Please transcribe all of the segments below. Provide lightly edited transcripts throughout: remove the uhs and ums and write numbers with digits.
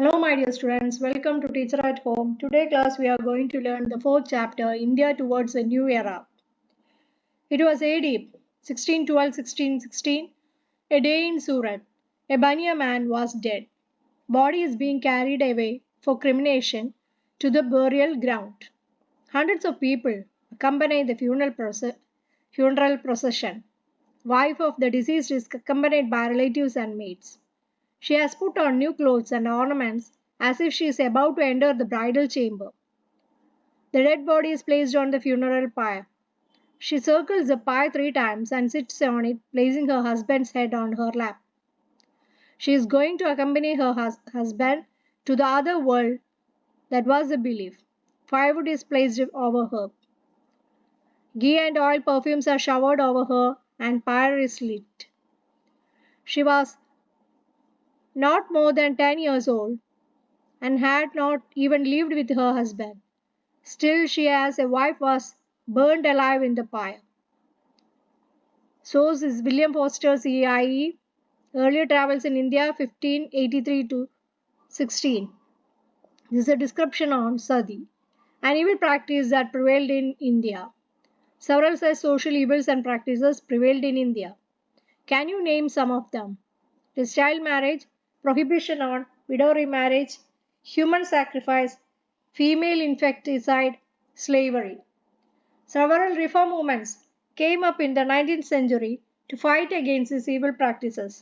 Hello my dear students, welcome to Teacher at Home. Today class we are going to learn the fourth chapter, India Towards a New Era. It was AD 1612-1616, a day in Surat. A Bania man was dead. Body is being carried away for cremation to the burial ground. Hundreds of people accompany the funeral procession. Wife of the deceased is accompanied by relatives and maids. She has put on new clothes and ornaments as if she is about to enter the bridal chamber. The dead body is placed on the funeral pyre. She circles the pyre 3 times and sits on it, placing her husband's head on her lap. She is going to accompany her husband to the other world. That was the belief. Firewood is placed over her. Ghee and oil perfumes are showered over her and pyre is lit. She was not more than 10 years old and had not even lived with her husband. Still, she as a wife was burned alive in the pyre. Source is William Foster's EIE, Earlier Travels in India 1583 to 16. This is a description on Sati, an evil practice that prevailed in India. Several such social evils and practices prevailed in India. Can you name some of them? It is child marriage, prohibition on widow remarriage, human sacrifice, female infanticide, slavery. Several reform movements came up in the 19th century to fight against these evil practices.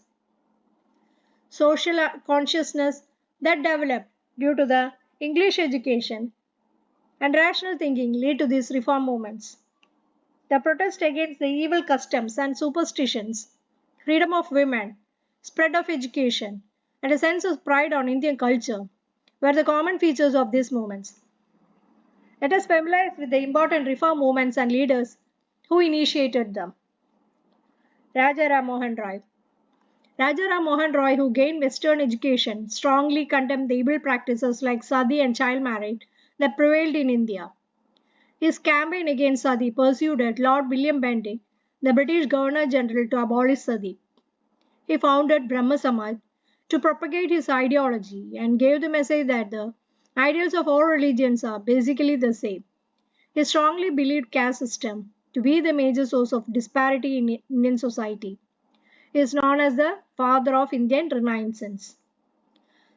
Social consciousness that developed due to the English education and rational thinking lead to these reform movements. The protest against the evil customs and superstitions, freedom of women, spread of education, and a sense of pride on Indian culture were the common features of these movements. Let us familiarize with the important reform movements and leaders who initiated them. Raja Ram Mohan Roy. Raja Ram Mohan Roy, who gained Western education, strongly condemned the evil practices like sati and child marriage that prevailed in India. His campaign against sati persuaded Lord William Bentinck, the British Governor General, to abolish sati. He founded Brahma Samaj to propagate his ideology and gave the message that the ideals of all religions are basically the same. He strongly believed caste system to be the major source of disparity in Indian society. He is known as the father of Indian Renaissance.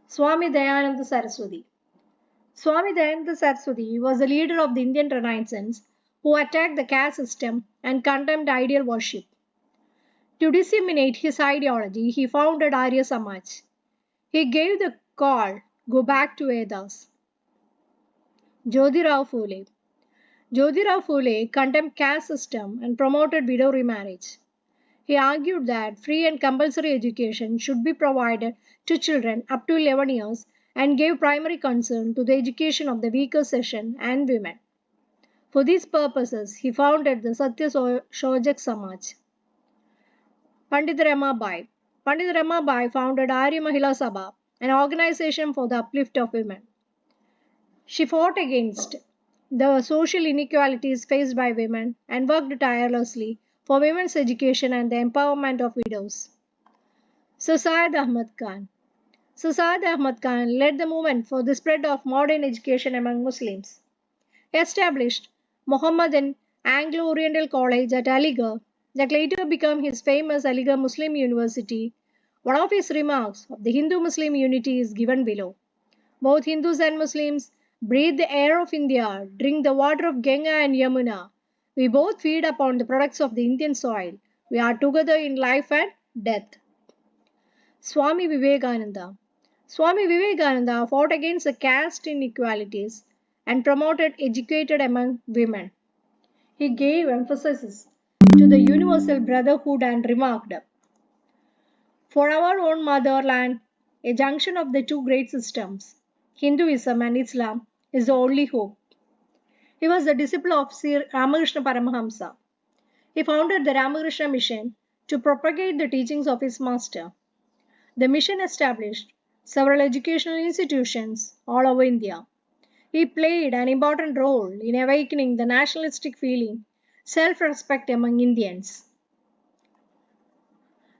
Swami Dayananda Saraswati. Swami Dayananda Saraswati was the leader of the Indian Renaissance who attacked the caste system and condemned ideal worship. To disseminate his ideology, he founded Arya Samaj. He gave the call, go back to Vedas. Jyotirao Phule. Jyotirao Phule condemned caste system and promoted widow remarriage. He argued that free and compulsory education should be provided to children up to 11 years and gave primary concern to the education of the weaker section and women. For these purposes, he founded the Satya Shojak Samaj. Pandit Ramabai. Pandit Ramabai founded Arya Mahila Sabha, an organization for the uplift of women. She fought against the social inequalities faced by women and worked tirelessly for women's education and the empowerment of widows. Sir Syed Ahmad Khan. Sir Syed Ahmad Khan led the movement for the spread of modern education among Muslims. He established Mohammedan Anglo-Oriental College at Aligarh that later became his famous Aligarh Muslim University. One of his remarks of the Hindu-Muslim unity is given below. Both Hindus and Muslims breathe the air of India, drink the water of Ganga and Yamuna. We both feed upon the products of the Indian soil. We are together in life and death. Swami Vivekananda. Swami Vivekananda fought against the caste inequalities and promoted educated among women. He gave emphasis to the universal brotherhood and remarked, for our own motherland, a junction of the two great systems, Hinduism and Islam, is the only hope. He was the disciple of Sri Ramakrishna Paramahamsa. He founded the Ramakrishna Mission to propagate the teachings of his master. The mission established several educational institutions all over India. He played an important role in awakening the nationalistic feeling, self-respect among Indians.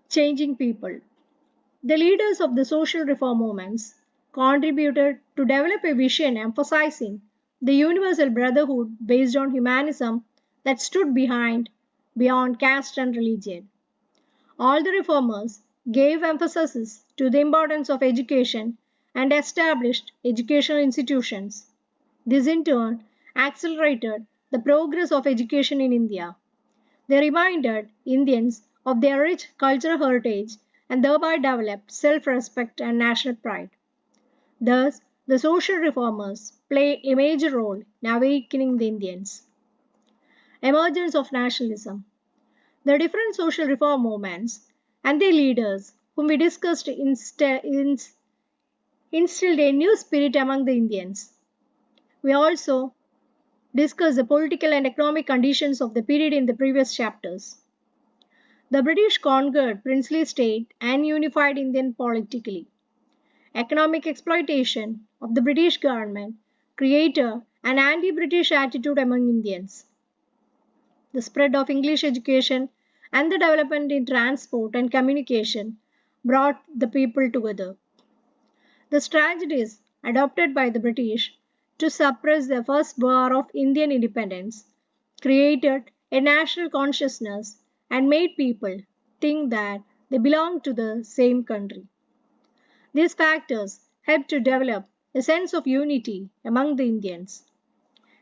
Changing people. The leaders of the social reform movements contributed to develop a vision emphasizing the universal brotherhood based on humanism that stood beyond caste and religion. All the reformers gave emphasis to the importance of education and established educational institutions. This in turn accelerated the progress of education in India. They reminded Indians of their rich cultural heritage and thereby developed self respect and national pride. Thus, the social reformers play a major role in awakening the Indians. Emergence of nationalism. The different social reform movements and their leaders, whom we discussed, instilled a new spirit among the Indians. We also discussed the political and economic conditions of the period in the previous chapters. The British conquered princely state and unified Indian politically. Economic exploitation of the British government created an anti-British attitude among Indians. The spread of English education and the development in transport and communication brought the people together. The strategies adopted by the British to suppress the first war of Indian independence created a national consciousness and made people think that they belonged to the same country. These factors helped to develop a sense of unity among the Indians.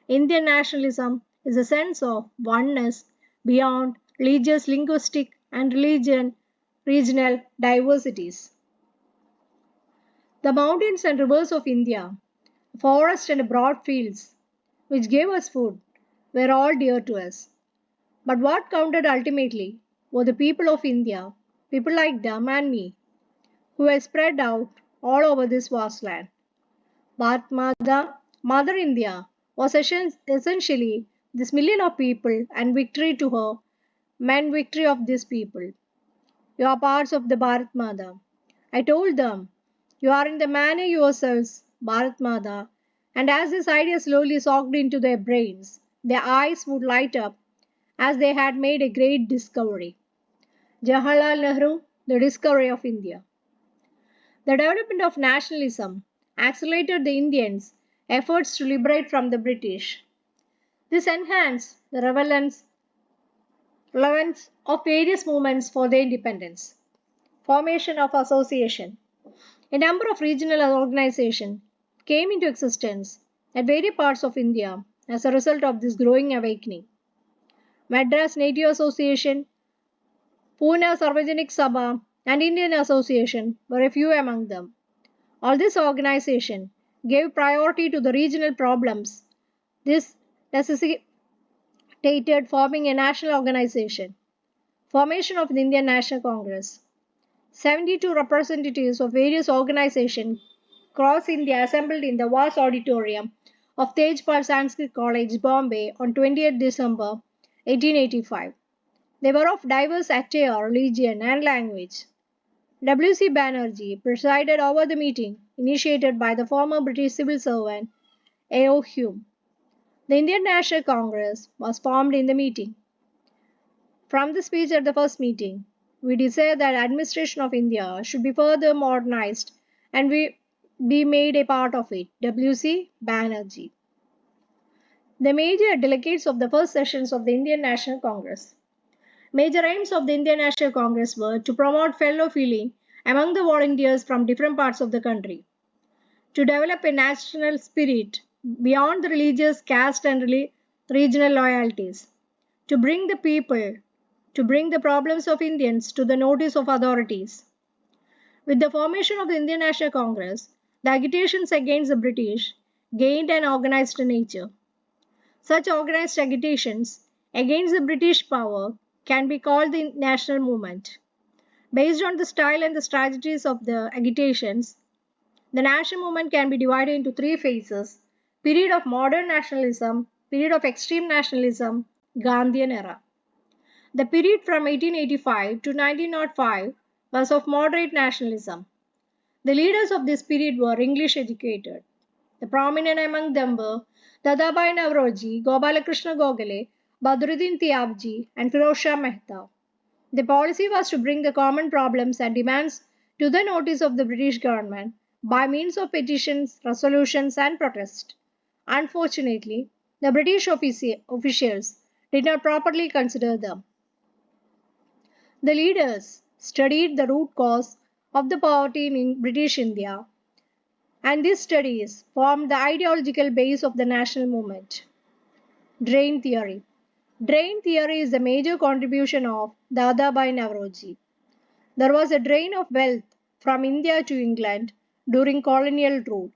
Indian nationalism is a sense of oneness beyond religious, linguistic, and regional diversities. The mountains and rivers of India, forests and broad fields, which gave us food, were all dear to us. But what counted ultimately were the people of India, people like them and me, who were spread out all over this vast land. Bharat Mata, Mother India, was essentially this million of people, and victory to her meant victory of these people. You are parts of the Bharat Mata. I told them, you are in the manner yourselves, Bharat Mata, and as this idea slowly soaked into their brains, their eyes would light up as they had made a great discovery. Jawaharlal Nehru, the discovery of India. The development of nationalism accelerated the Indians' efforts to liberate from the British. This enhanced the relevance of various movements for their independence. Formation of association. A number of regional organizations came into existence at various parts of India as a result of this growing awakening. Madras Native Association, Pune Sarvajanik Sabha, and Indian Association were a few among them. All these organizations gave priority to the regional problems. This necessitated forming a national organization. Formation of the Indian National Congress. 72 representatives of various organizations across India assembled in the vast auditorium of Tejpal Sanskrit College, Bombay on 20th December 1885. They were of diverse attire, religion, and language. W.C. Banerjee presided over the meeting, initiated by the former British civil servant A.O. Hume. The Indian National Congress was formed in the meeting. From the speech at the first meeting, we desire that administration of India should be further modernized and we be made a part of it. W.C. Banerjee. The major delegates of the first sessions of the Indian National Congress. Major aims of the Indian National Congress were to promote fellow feeling among the volunteers from different parts of the country, to develop a national spirit beyond the religious, caste, and regional loyalties, to bring the problems of Indians to the notice of authorities. With the formation of the Indian National Congress, the agitations against the British gained an organized nature. Such organized agitations against the British power can be called the national movement. Based on the style and the strategies of the agitations, the national movement can be divided into three phases: period of modern nationalism, period of extreme nationalism, Gandhian era. The period from 1885 to 1905 was of moderate nationalism. The leaders of this period were English educated. The prominent among them were Dadabhai Navroji, Gopalakrishna Gokhale, Badruddin Tyabji, and Firoz Shah Mehta. The policy was to bring the common problems and demands to the notice of the British government by means of petitions, resolutions, and protests. Unfortunately, the British officials did not properly consider them. The leaders studied the root cause of the poverty in British India, and these studies formed the ideological base of the national movement. Drain theory. Drain theory is the major contribution of Dadabhai Navroji. There was a drain of wealth from India to England during colonial rule.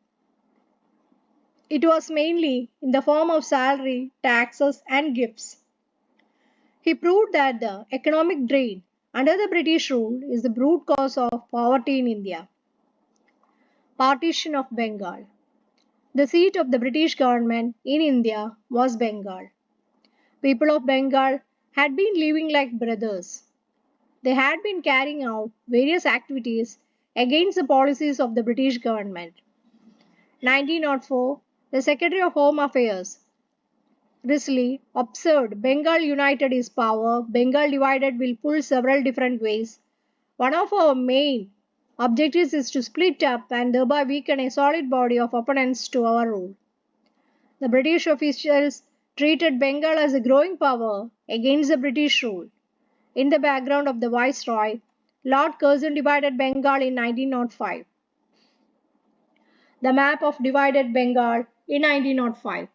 It was mainly in the form of salary, taxes, and gifts. He proved that the economic drain under the British rule is the root cause of poverty in India. Partition of Bengal. The seat of the British government in India was Bengal. People of Bengal had been living like brothers. They had been carrying out various activities against the policies of the British government. 1904, the Secretary of Home Affairs, Risley, observed Bengal united is power, Bengal divided will pull several different ways. One of our main objectives is to split up and thereby weaken a solid body of opponents to our rule. The British officials treated Bengal as a growing power against the British rule. In the background of the Viceroy, Lord Curzon divided Bengal in 1905. The map of divided Bengal in 1905.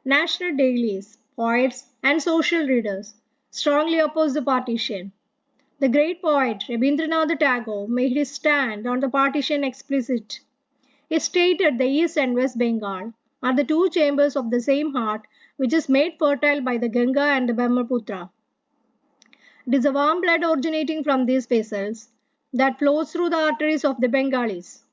National dailies, poets, and social readers strongly opposed the partition. The great poet Rabindranath Tagore made his stand on the partition explicit. He stated the East and West Bengal are the two chambers of the same heart which is made fertile by the Ganga and the Brahmaputra. It is the warm blood originating from these vessels that flows through the arteries of the Bengalis.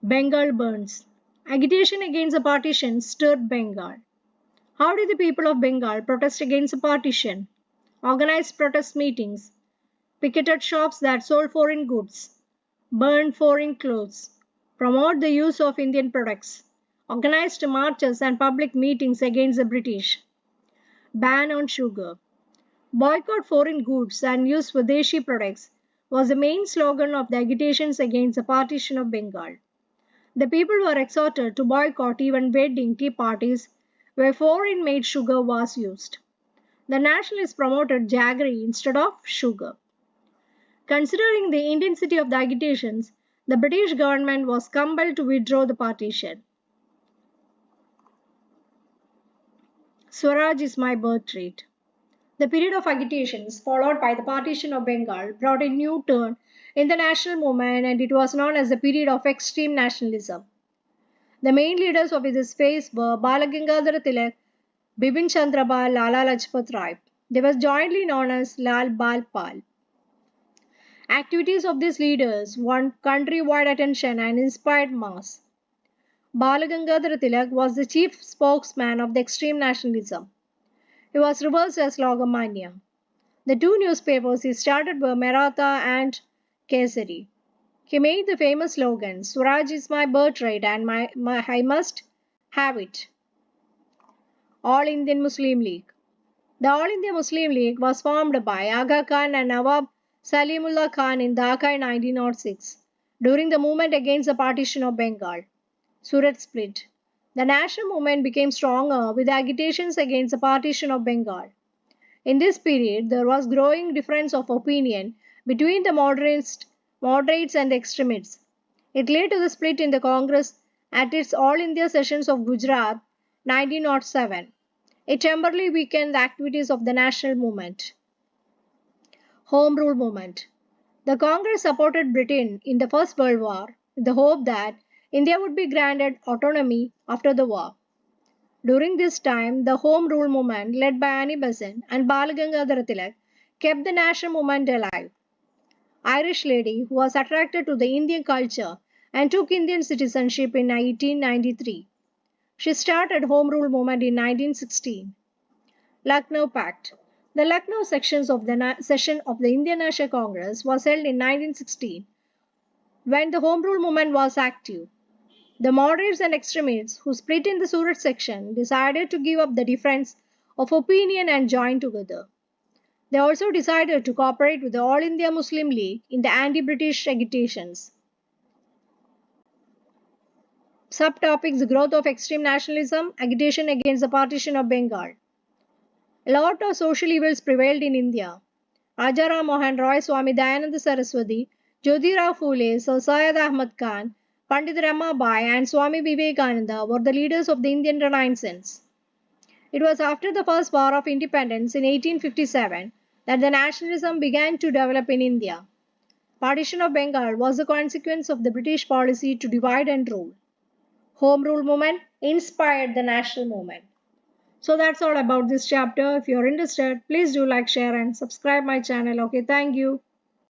Bengal burns. Agitation against the partition stirred Bengal. How did the people of Bengal protest against the partition? Organized protest meetings, picketed shops that sold foreign goods, burned foreign clothes, promoted the use of Indian products, organized marches and public meetings against the British, ban on sugar, boycott foreign goods and use Swadeshi products was the main slogan of the agitations against the partition of Bengal. The people were exhorted to boycott even wedding tea parties where foreign made sugar was used. The nationalists promoted jaggery instead of sugar. Considering the intensity of the agitations, the British government was compelled to withdraw the partition. Swaraj is my birthright. The period of agitations followed by the partition of Bengal brought a new turn in the national movement and it was known as the period of extreme nationalism. The main leaders of this phase were Balagangadhar Tilak, Bipin Chandra Pal, Lala Lajpat Rai. They were jointly known as Lal Bal Pal. Activities of these leaders won country-wide attention and inspired mass. Balagangadhar Tilak was the chief spokesman of the extreme nationalism. He was reversed as Logamanya. The two newspapers he started were Maratha and Kesari. He made the famous slogan, Swaraj is my birthright and I must have it. All Indian Muslim League. The All India Muslim League was formed by Aga Khan and Nawab Salimullah Khan in Dhaka in 1906 during the movement against the partition of Bengal. Surat split. The national movement became stronger with agitations against the partition of Bengal. In this period, there was growing difference of opinion between the moderates and the extremists. It led to the split in the Congress at its All India sessions of Gujarat 1907. It temporarily weakened the activities of the national movement. Home Rule Movement. The Congress supported Britain in the First World War with the hope that India would be granted autonomy after the war. During this time, the Home Rule movement led by Annie Besant and Balagangadhar Tilak kept the national movement alive. Irish lady who was attracted to the Indian culture and took Indian citizenship in 1893. She started Home Rule movement in 1916. Lucknow Pact. The Lucknow session of the Indian National Congress was held in 1916 when the Home Rule movement was active. The moderates and extremists who split in the Surat section decided to give up the difference of opinion and join together. They also decided to cooperate with the All India Muslim League in the anti-British agitations. Subtopics: growth of extreme nationalism, agitation against the partition of Bengal. A lot of social evils prevailed in India. Rajaram Mohan Roy, Swami Dayananda Saraswati, Jyotirao Phule, Sir Syed Ahmad Khan, Pandit Ramabai, and Swami Vivekananda were the leaders of the Indian Renaissance. It was after the First War of Independence in 1857 that the nationalism began to develop in India. Partition of Bengal was the consequence of the British policy to divide and rule. Home Rule movement inspired the national movement. So that's all about this chapter. If you're interested, please do like, share, and subscribe my channel. Okay, thank you.